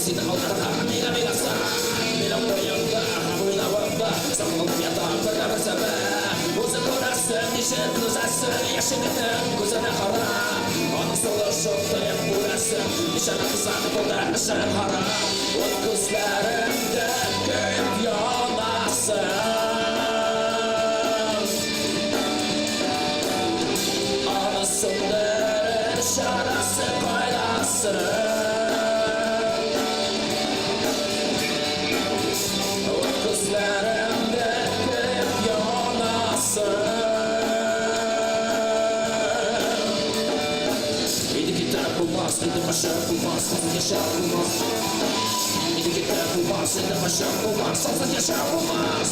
Seni aldırma meyla meylasa Meyla boyunda boyuna bamba Saklanıp yatağa böyle sebe Uzun orası nişin kızası Yaşınının gözüne kara Onun solu şoktayım burası Nişanı kızanıp o da nişan hara O kızlarımda köyüp yanasın Anasındır şarası kaynasın Dedim aşağı bulmaz, fazla yaşa bulmaz Yedi gider bulmaz, dedim aşağı bulmaz, fazla yaşa bulmaz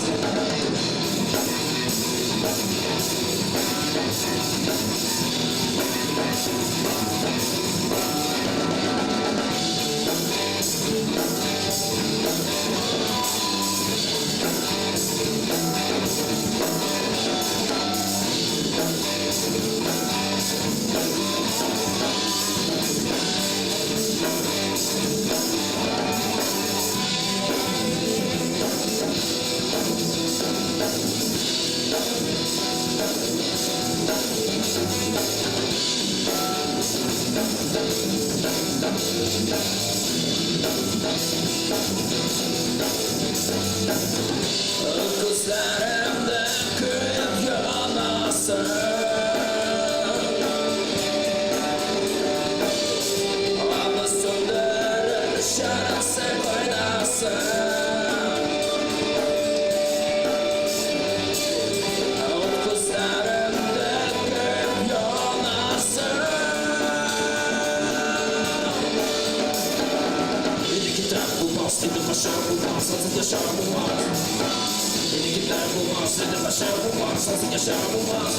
Kızlarımda köyüp yanasın Anasındır şarası kaynasın Kızlarımda köyüp yanasın Yedi gider bulmaz, dedim aşağı bulmaz, fazla yaşa bulmaz Yedi gider bulmaz, dedim aşağı bulmaz, fazla yaşa bulmaz